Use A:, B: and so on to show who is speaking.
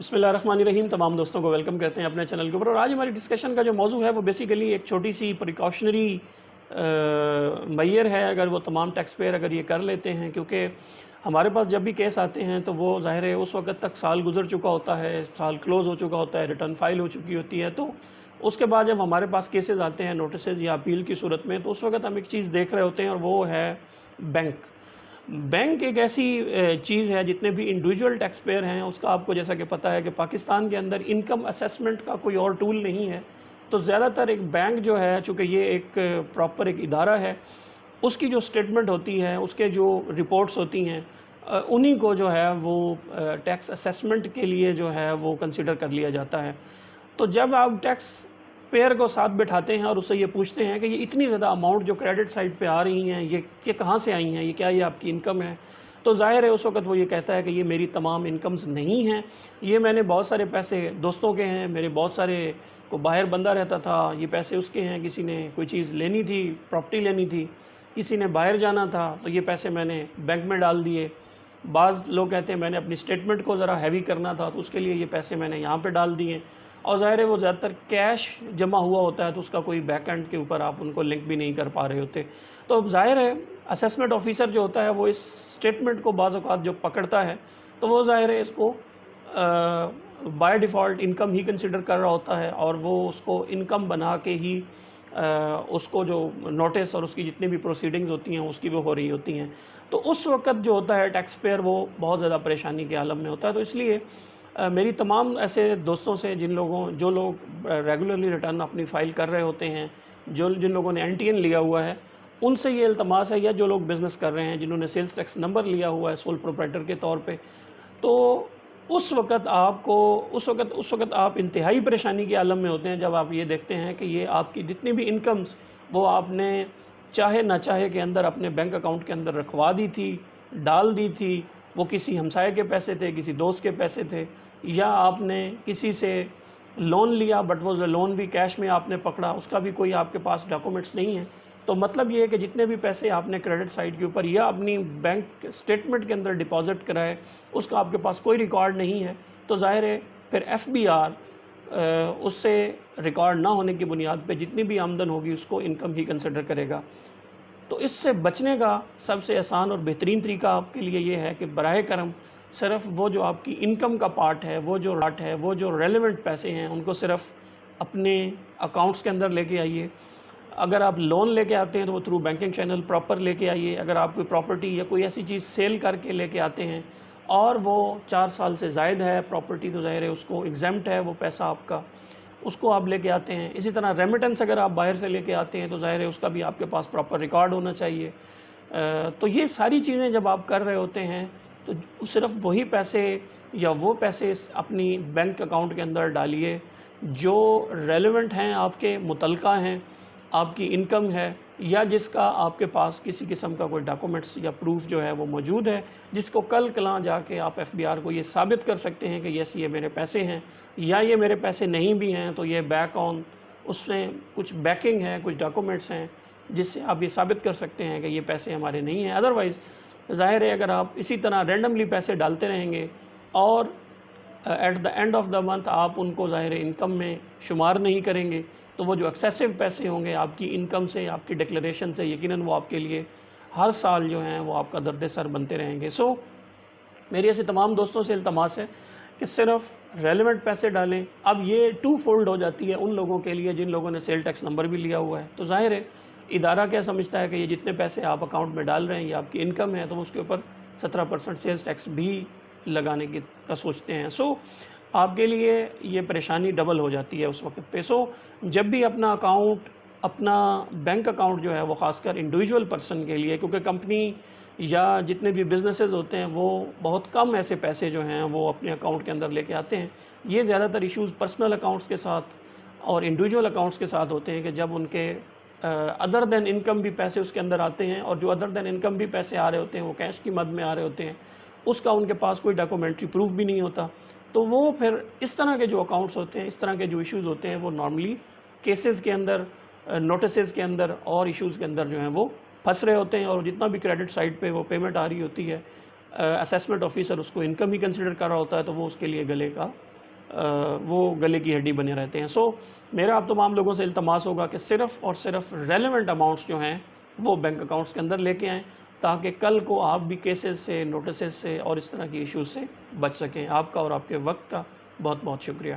A: بسم اللہ الرحمن الرحیم. تمام دوستوں کو ویلکم کرتے ہیں اپنے چینل کے اوپر. اور آج ہماری ڈسکشن کا جو موضوع ہے وہ بیسیکلی ایک چھوٹی سی پریکاشنری میئر ہے اگر وہ تمام ٹیکس پیئر اگر یہ کر لیتے ہیں، کیونکہ ہمارے پاس جب بھی کیس آتے ہیں تو وہ ظاہر ہے اس وقت تک سال گزر چکا ہوتا ہے، سال کلوز ہو چکا ہوتا ہے، ریٹرن فائل ہو چکی ہوتی ہے. تو اس کے بعد جب ہمارے پاس کیسز آتے ہیں نوٹسز یا اپیل کی صورت میں، تو اس وقت ہم ایک چیز دیکھ رہے ہوتے ہیں اور وہ ہے بینک. بینک ایک ایسی چیز ہے، جتنے بھی انڈیویجول ٹیکس پیئر ہیں اس کا آپ کو جیسا کہ پتہ ہے کہ پاکستان کے اندر انکم اسیسمنٹ کا کوئی اور ٹول نہیں ہے. تو زیادہ تر ایک بینک جو ہے، چونکہ یہ ایک پراپر ایک ادارہ ہے، اس کی جو سٹیٹمنٹ ہوتی ہے، اس کے جو رپورٹس ہوتی ہیں، انہی کو جو ہے وہ ٹیکس اسیسمنٹ کے لیے جو ہے وہ کنسیڈر کر لیا جاتا ہے. تو جب آپ ٹیکس پیئر کو ساتھ بٹھاتے ہیں اور اس سے یہ پوچھتے ہیں کہ یہ اتنی زیادہ اماؤنٹ جو کریڈٹ سائٹ پہ آ رہی ہیں یہ کہاں سے آئی ہیں، یہ کیا یہ آپ کی انکم ہے؟ تو ظاہر ہے اس وقت وہ یہ کہتا ہے کہ یہ میری تمام انکمز نہیں ہیں، یہ میں نے بہت سارے پیسے دوستوں کے ہیں، میرے بہت سارے کو باہر بندہ رہتا تھا، یہ پیسے اس کے ہیں، کسی نے کوئی چیز لینی تھی، پراپرٹی لینی تھی، کسی نے باہر جانا تھا تو یہ پیسے میں نے بینک میں ڈال دیے. بعض لوگ کہتے ہیں میں نے اپنی سٹیٹمنٹ کو ذرا ہیوی کرنا تھا تو اس کے لیے یہ پیسے میں نے یہاں پہ ڈال دیے. اور ظاہر ہے وہ زیادہ تر کیش جمع ہوا ہوتا ہے تو اس کا کوئی بیک اینڈ کے اوپر آپ ان کو لنک بھی نہیں کر پا رہے ہوتے. تو اب ظاہر ہے اسیسمنٹ آفیسر جو ہوتا ہے وہ اس سٹیٹمنٹ کو بعض اوقات جو پکڑتا ہے تو وہ ظاہر ہے اس کو by default income he consider کر رہا ہوتا ہے، اور وہ اس کو انکم بنا کے ہی اس کو جو نوٹس اور اس کی جتنی بھی پروسیڈنگز ہوتی ہیں اس کی وہ ہو رہی ہوتی ہیں. تو اس وقت جو ہوتا ہے ٹیکس پیئر وہ بہت زیادہ پریشانی کے عالم میں ہوتا ہے. تو اس لیے میری تمام ایسے دوستوں سے جو لوگ ریگولرلی ریٹرن اپنی فائل کر رہے ہوتے ہیں، جن لوگوں نے این ٹی این لیا ہوا ہے، ان سے یہ التماس ہے، یا جو لوگ بزنس کر رہے ہیں جنہوں نے سیلز ٹیکس نمبر لیا ہوا ہے سول پروپرائٹر کے طور پہ، تو اس وقت آپ انتہائی پریشانی کے عالم میں ہوتے ہیں جب آپ یہ دیکھتے ہیں کہ یہ آپ کی جتنی بھی انکمز وہ آپ نے چاہے نہ چاہے کے اندر اپنے بینک اکاؤنٹ کے اندر رکھوا دی تھی، ڈال دی تھی. وہ کسی ہمسائے کے پیسے تھے، کسی دوست کے پیسے تھے، یا آپ نے کسی سے لون لیا بٹ وہ لون بھی کیش میں آپ نے پکڑا، اس کا بھی کوئی آپ کے پاس ڈاکومنٹس نہیں ہے. تو مطلب یہ ہے کہ جتنے بھی پیسے آپ نے کریڈٹ سائٹ کے اوپر یا اپنی بینک سٹیٹمنٹ کے اندر ڈپازٹ کرائے اس کا آپ کے پاس کوئی ریکارڈ نہیں ہے. تو ظاہر ہے پھر ایف بی آر اس سے ریکارڈ نہ ہونے کی بنیاد پہ جتنی بھی آمدن ہوگی اس کو انکم ہی کنسیڈر کرے گا. تو اس سے بچنے کا سب سے آسان اور بہترین طریقہ آپ کے لیے یہ ہے کہ براہ کرم صرف وہ جو آپ کی انکم کا پارٹ ہے، وہ جو ریلیونٹ پیسے ہیں ان کو صرف اپنے اکاؤنٹس کے اندر لے کے آئیے. اگر آپ لون لے کے آتے ہیں تو وہ تھرو بینکنگ چینل پراپر لے کے آئیے. اگر آپ کوئی پراپرٹی یا کوئی ایسی چیز سیل کر کے لے کے آتے ہیں اور وہ 4 سال سے زائد ہے پراپرٹی، تو ظاہر ہے اس کو ایگزیمپٹ ہے وہ پیسہ آپ کا، اس کو آپ لے کے آتے ہیں. اسی طرح ریمیٹنس اگر آپ باہر سے لے کے آتے ہیں تو ظاہر ہے اس کا بھی آپ کے پاس پراپر ریکارڈ ہونا چاہیے. تو یہ ساری چیزیں جب آپ کر رہے ہوتے ہیں تو صرف وہی پیسے یا وہ پیسے اپنی بینک اکاؤنٹ کے اندر ڈالیے جو ریلیونٹ ہیں، آپ کے متعلقہ ہیں، آپ کی انکم ہے، یا جس کا آپ کے پاس کسی قسم کا کوئی ڈاکومنٹس یا پروف جو ہے وہ موجود ہے، جس کو کل کلاں جا کے آپ ایف بی آر کو یہ ثابت کر سکتے ہیں کہ یس یہ میرے پیسے ہیں، یا یہ میرے پیسے نہیں بھی ہیں تو یہ بیک آن اس میں کچھ بیکنگ ہے، کچھ ڈاکومنٹس ہیں جس سے آپ یہ ثابت کر سکتے ہیں کہ یہ پیسے ہمارے نہیں ہیں. ادروائز ظاہر ہے اگر آپ اسی طرح رینڈملی پیسے ڈالتے رہیں گے اور at the end of the month آپ ان کو ظاہر انکم میں شمار نہیں کریں گے تو وہ جو ایکسیسو پیسے ہوں گے آپ کی انکم سے، آپ کی ڈکلیریشن سے، یقیناً وہ آپ کے لیے ہر سال جو ہیں وہ آپ کا درد سر بنتے رہیں گے. سو میری ایسے تمام دوستوں سے التماس ہے کہ صرف ریلیونٹ پیسے ڈالیں. اب یہ 2 فولڈ ہو جاتی ہے ان لوگوں کے لیے جن لوگوں نے سیل ٹیکس نمبر بھی لیا ہوا ہے. تو ظاہر ہے ادارہ کیا سمجھتا ہے کہ یہ جتنے پیسے آپ اکاؤنٹ میں ڈال رہے ہیں یہ آپ کی انکم ہے، تو اس کے اوپر 17% سیلز ٹیکس بھی لگانے کا سوچتے ہیں. سو آپ کے لیے یہ پریشانی ڈبل ہو جاتی ہے اس وقت پہ. سو جب بھی اپنا بینک اکاؤنٹ جو ہے وہ خاص کر انڈیویجول پرسن کے لیے، کیونکہ کمپنی یا جتنے بھی بزنسز ہوتے ہیں وہ بہت کم ایسے پیسے جو ہیں وہ اپنے اکاؤنٹ کے اندر لے کے آتے ہیں. یہ زیادہ تر ایشوز پرسنل اکاؤنٹس کے ساتھ اور انڈیویجول اکاؤنٹس کے ساتھ ہوتے ہیں کہ جب ان کے ادر دین انکم بھی پیسے اس کے اندر آتے ہیں، اور جو ادر دین انکم بھی پیسے آ رہے ہوتے ہیں وہ کیش کی مد میں آ رہے ہوتے ہیں، اس کا ان کے پاس کوئی ڈاکومنٹری پروف بھی نہیں ہوتا. تو وہ پھر اس طرح کے جو اکاؤنٹس ہوتے ہیں، اس طرح کے جو ایشوز ہوتے ہیں وہ نارملی کیسز کے اندر، نوٹسز کے اندر اور ایشوز کے اندر جو ہیں وہ پھنس رہے ہوتے ہیں. اور جتنا بھی کریڈٹ سائٹ پہ وہ پیمنٹ آ رہی ہوتی ہے اسیسمنٹ آفیسر اس کو انکم ہی کنسیڈر کر رہا ہوتا ہے تو وہ اس کے لیے گلے کی ہڈی بنے رہتے ہیں. سو میرا آپ تمام لوگوں سے التماس ہوگا کہ صرف اور صرف ریلیونٹ اماؤنٹس جو ہیں وہ بینک اکاؤنٹس کے اندر لے کے آئیں تاکہ کل کو آپ بھی کیسز سے، نوٹسز سے اور اس طرح کی ایشوز سے بچ سکیں. آپ کا اور آپ کے وقت کا بہت بہت شکریہ.